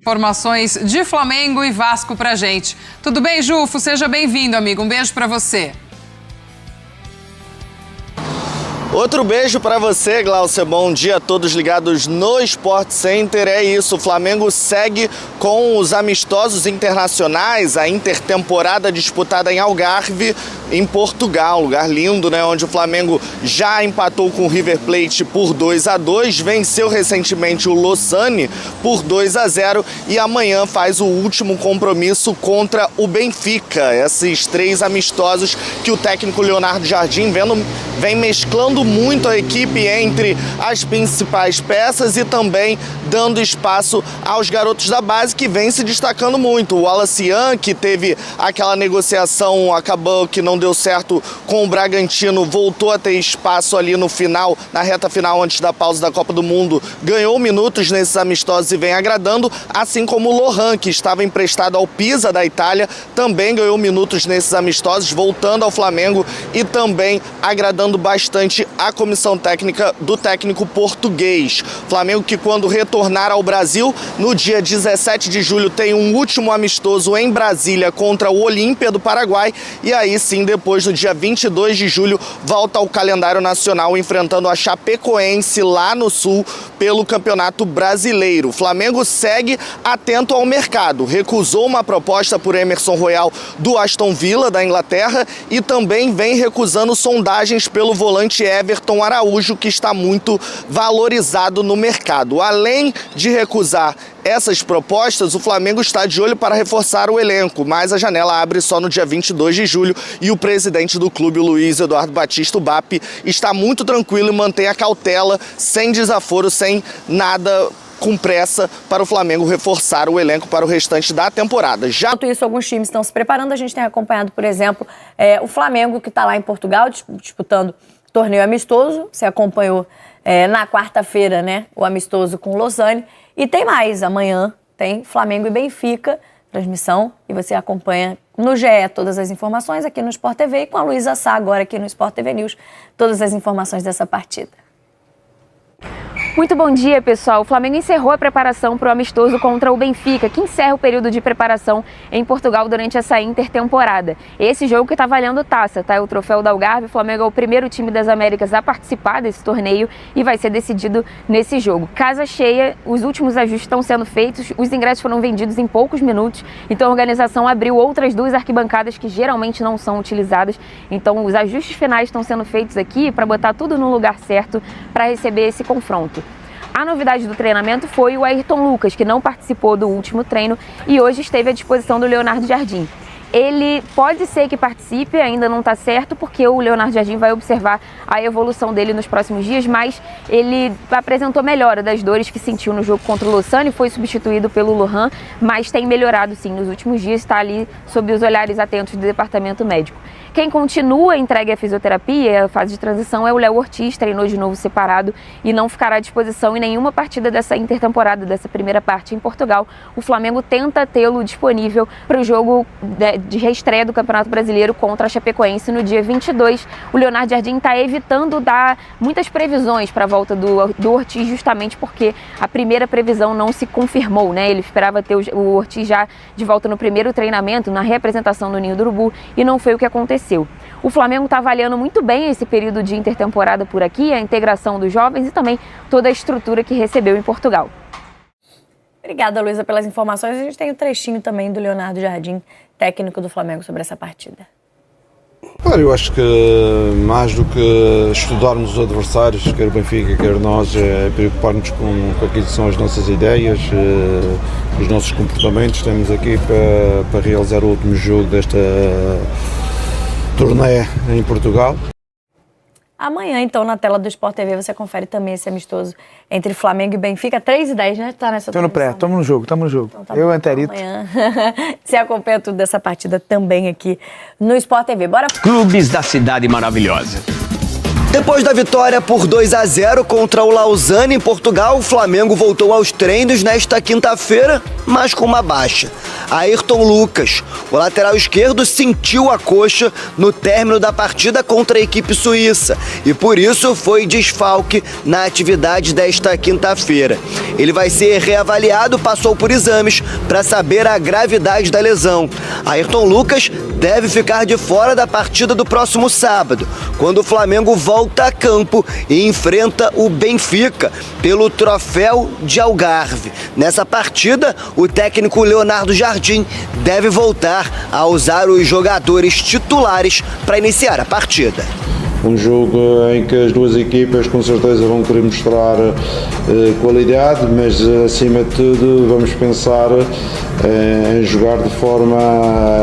Informações de Flamengo e Vasco pra gente. Tudo bem, Jufo? Seja bem-vindo, amigo. Um beijo pra você. Outro beijo para você, Glaucia. Bom dia a todos ligados no Sport Center. É isso, o Flamengo segue com os amistosos internacionais, a intertemporada disputada em Algarve, em Portugal. Lugar lindo, né? Onde o Flamengo já empatou com o River Plate por 2-2, venceu recentemente o Lausanne por 2-0 e amanhã faz o último compromisso contra o Benfica. Esses três amistosos que o técnico Leonardo Jardim vem mesclando muito a equipe entre as principais peças e também dando espaço aos garotos da base que vem se destacando muito. O Wallace Young, que teve aquela negociação, acabou que não deu certo com o Bragantino, voltou a ter espaço ali no final, na reta final antes da pausa da Copa do Mundo, ganhou minutos nesses amistosos e vem agradando, assim como o Lohan, que estava emprestado ao Pisa da Itália, também ganhou minutos nesses amistosos, voltando ao Flamengo e também agradando bastante a comissão técnica do técnico português. Flamengo que, quando retornar ao Brasil, no dia 17 de julho tem um último amistoso em Brasília contra o Olímpia do Paraguai e aí sim, depois do dia 22 de julho, volta ao calendário nacional enfrentando a Chapecoense lá no Sul pelo Campeonato Brasileiro. O Flamengo segue atento ao mercado, recusou uma proposta por Emerson Royal do Aston Villa da Inglaterra e também vem recusando sondagens pelo volante Everton Araújo, que está muito valorizado no mercado. Além de recusar essas propostas, o Flamengo está de olho para reforçar o elenco, mas a janela abre só no dia 22 de julho e o presidente do clube, o Luiz Eduardo Batista, o BAP, está muito tranquilo e mantém a cautela, sem desaforo, sem nada com pressa para o Flamengo reforçar o elenco para o restante da temporada. Já Enquanto isso, alguns times estão se preparando. A gente tem acompanhado, por exemplo, o Flamengo, que está lá em Portugal disputando torneio amistoso. Você acompanhou na quarta-feira, né, o amistoso com o Lausanne. E tem mais, amanhã tem Flamengo e Benfica, transmissão, e você acompanha no GE todas as informações aqui no Sport TV e com a Luísa Sá agora aqui no Sport TV News, todas as informações dessa partida. Muito bom dia, pessoal. O Flamengo encerrou a preparação para o amistoso contra o Benfica, que encerra o período de preparação em Portugal durante essa intertemporada. Esse jogo que está valendo taça, tá? É o troféu da Algarve. O Flamengo é o primeiro time das Américas a participar desse torneio e vai ser decidido nesse jogo. Casa cheia, os últimos ajustes estão sendo feitos, os ingressos foram vendidos em poucos minutos, então a organização abriu outras duas arquibancadas que geralmente não são utilizadas. Então os ajustes finais estão sendo feitos aqui para botar tudo no lugar certo para receber esse confronto. A novidade do treinamento foi o Ayrton Lucas, que não participou do último treino e hoje esteve à disposição do Leonardo Jardim. Ele pode ser que participe, ainda não está certo, porque o Leonardo Jardim vai observar a evolução dele nos próximos dias, mas ele apresentou melhora das dores que sentiu no jogo contra o Lausanne, foi substituído pelo Lohan, mas tem melhorado sim nos últimos dias, está ali sob os olhares atentos do departamento médico. Quem continua entregue à fisioterapia, a fase de transição, é o Léo Ortiz, treinou de novo separado e não ficará à disposição em nenhuma partida dessa intertemporada, dessa primeira parte em Portugal. O Flamengo tenta tê-lo disponível para o jogo de reestreia do Campeonato Brasileiro contra a Chapecoense no dia 22. O Leonardo Jardim está evitando dar muitas previsões para a volta do Ortiz, justamente porque a primeira previsão não se confirmou, né? Ele esperava ter o Ortiz já de volta no primeiro treinamento, na reapresentação do Ninho do Urubu, e não foi o que aconteceu. O Flamengo está avaliando muito bem esse período de intertemporada por aqui, a integração dos jovens e também toda a estrutura que recebeu em Portugal. Obrigada, Luísa, pelas informações. A gente tem um trechinho também do Leonardo Jardim, técnico do Flamengo, sobre essa partida. Claro, eu acho que mais do que estudarmos os adversários, quer o Benfica, quer nós, é preocupar-nos com aquilo que são as nossas ideias, os nossos comportamentos. Estamos aqui para realizar o último jogo desta torneio em Portugal. Amanhã, então, na tela do Sport TV, você confere também esse amistoso entre Flamengo e Benfica. 3h10, né? Tá nessa Tô no pré, estamos no jogo. Então, tá eu e Anterito. Amanhã você acompanha tudo dessa partida também aqui no Sport TV. Bora! Clubes da Cidade Maravilhosa. Depois da vitória por 2-0 contra o Lausanne em Portugal, o Flamengo voltou aos treinos nesta quinta-feira, mas com uma baixa. Ayrton Lucas, o lateral esquerdo, sentiu a coxa no término da partida contra a equipe suíça e por isso foi desfalque na atividade desta quinta-feira. Ele vai ser reavaliado, passou por exames para saber a gravidade da lesão. Ayrton Lucas deve ficar de fora da partida do próximo sábado, quando o Flamengo volta a campo e enfrenta o Benfica pelo Troféu de Algarve. Nessa partida, o técnico Leonardo Jardim deve voltar a usar os jogadores titulares para iniciar a partida. Um jogo em que as duas equipas com certeza vão querer mostrar qualidade, mas acima de tudo vamos pensar em jogar de forma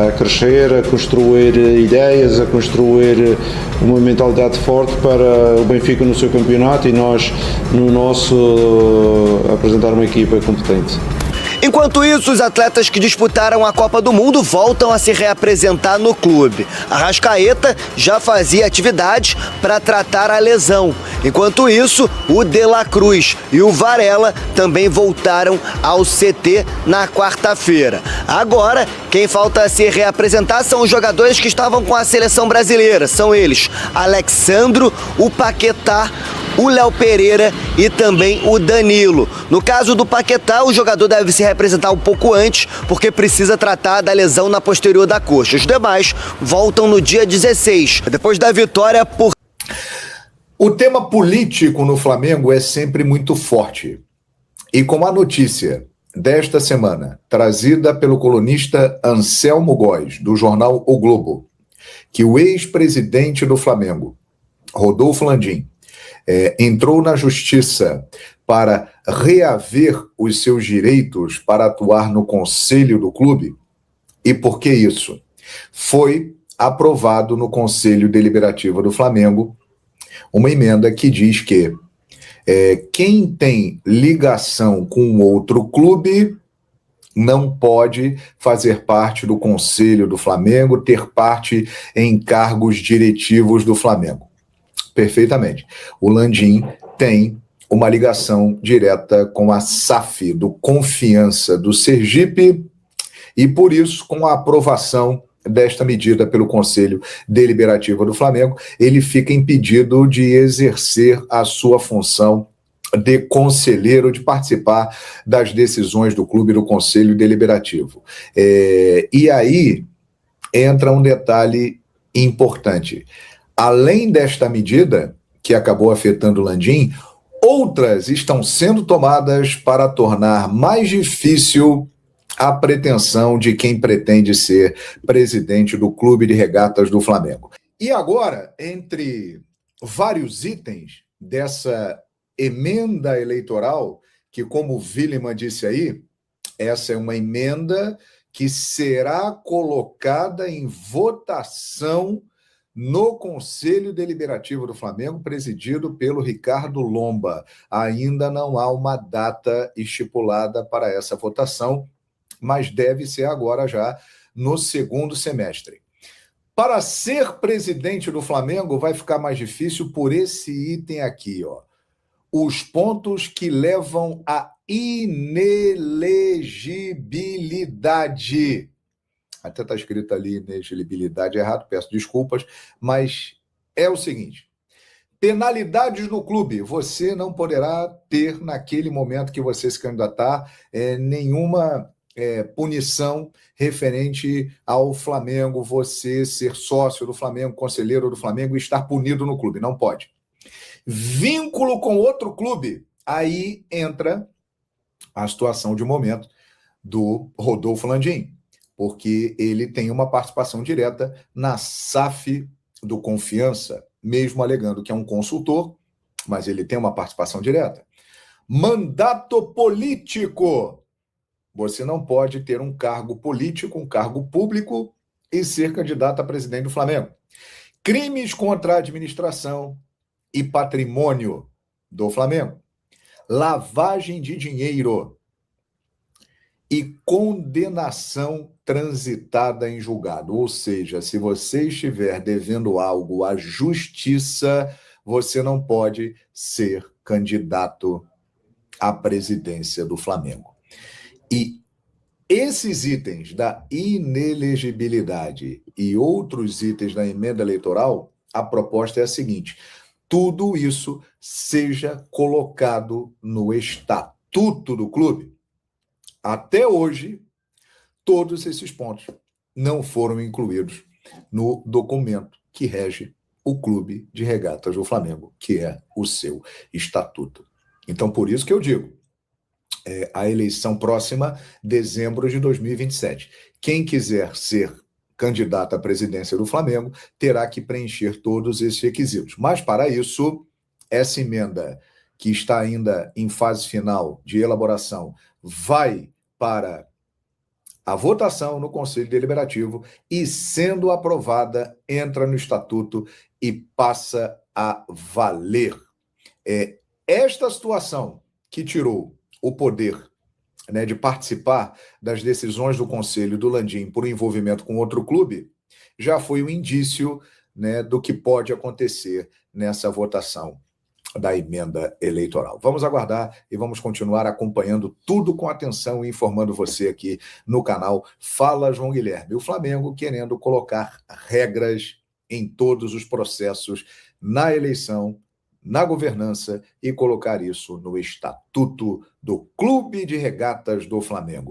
a crescer, a construir ideias, a construir uma mentalidade forte para o Benfica no seu campeonato e nós no nosso apresentar uma equipa competente. Enquanto isso, os atletas que disputaram a Copa do Mundo voltam a se reapresentar no clube. Arrascaeta já fazia atividades para tratar a lesão. Enquanto isso, o De La Cruz e o Varela também voltaram ao CT na quarta-feira. Agora, quem falta se reapresentar são os jogadores que estavam com a seleção brasileira. São eles, Alexandro, o Paquetá, o Léo Pereira e também o Danilo. No caso do Paquetá, o jogador deve se representar um pouco antes, porque precisa tratar da lesão na posterior da coxa. Os demais voltam no dia 16, depois da vitória por... O tema político no Flamengo é sempre muito forte. E com a notícia desta semana, trazida pelo colunista Anselmo Góes, do jornal O Globo, que o ex-presidente do Flamengo, Rodolfo Landim, entrou na justiça para reaver os seus direitos para atuar no conselho do clube. E por que isso? Foi aprovado no Conselho Deliberativo do Flamengo uma emenda que diz que quem tem ligação com outro clube não pode fazer parte do Conselho do Flamengo, ter parte em cargos diretivos do Flamengo. Perfeitamente. O Landim tem uma ligação direta com a SAF, do Confiança do Sergipe, e por isso, com a aprovação desta medida pelo Conselho Deliberativo do Flamengo, ele fica impedido de exercer a sua função de conselheiro, de participar das decisões do clube do Conselho Deliberativo. E aí entra um detalhe importante. Além desta medida, que acabou afetando o Landim, outras estão sendo tomadas para tornar mais difícil a pretensão de quem pretende ser presidente do Clube de Regatas do Flamengo. E agora, entre vários itens dessa emenda eleitoral, que, como o Villeman disse aí, essa é uma emenda que será colocada em votação no Conselho Deliberativo do Flamengo, presidido pelo Ricardo Lomba. Ainda não há uma data estipulada para essa votação, mas deve ser agora já no segundo semestre. Para ser presidente do Flamengo vai ficar mais difícil por esse item aqui, ó. Os pontos que levam à inelegibilidade. Até está escrito ali, inelegibilidade errado, peço desculpas, mas é o seguinte: penalidades no clube. Você não poderá ter, naquele momento que você se candidatar, nenhuma punição referente ao Flamengo, você ser sócio do Flamengo, conselheiro do Flamengo e estar punido no clube. Não pode. Vínculo com outro clube. Aí entra a situação de momento do Rodolfo Landim, porque ele tem uma participação direta na SAF do Confiança, mesmo alegando que é um consultor, mas ele tem uma participação direta. Mandato político. Você não pode ter um cargo político, um cargo público e ser candidato a presidente do Flamengo. Crimes contra a administração e patrimônio do Flamengo. Lavagem de dinheiro e condenação transitada em julgado. Ou seja, se você estiver devendo algo à justiça, você não pode ser candidato à presidência do Flamengo. E esses itens da inelegibilidade e outros itens da emenda eleitoral, a proposta é a seguinte: tudo isso seja colocado no estatuto do clube. Até hoje, todos esses pontos não foram incluídos no documento que rege o Clube de Regatas do Flamengo, que é o seu estatuto. Então, por isso que eu digo, a eleição próxima, dezembro de 2027. Quem quiser ser candidato à presidência do Flamengo terá que preencher todos esses requisitos. Mas, para isso, essa emenda, que está ainda em fase final de elaboração, vai para a votação no Conselho Deliberativo e, sendo aprovada, entra no Estatuto e passa a valer. Esta situação que tirou o poder, né, de participar das decisões do Conselho do Landim por envolvimento com outro clube, já foi um indício, né, do que pode acontecer nessa votação da emenda eleitoral. Vamos aguardar e vamos continuar acompanhando tudo com atenção e informando você aqui no canal Fala João Guilherme. O Flamengo querendo colocar regras em todos os processos, na eleição, na governança, e colocar isso no estatuto do Clube de Regatas do Flamengo.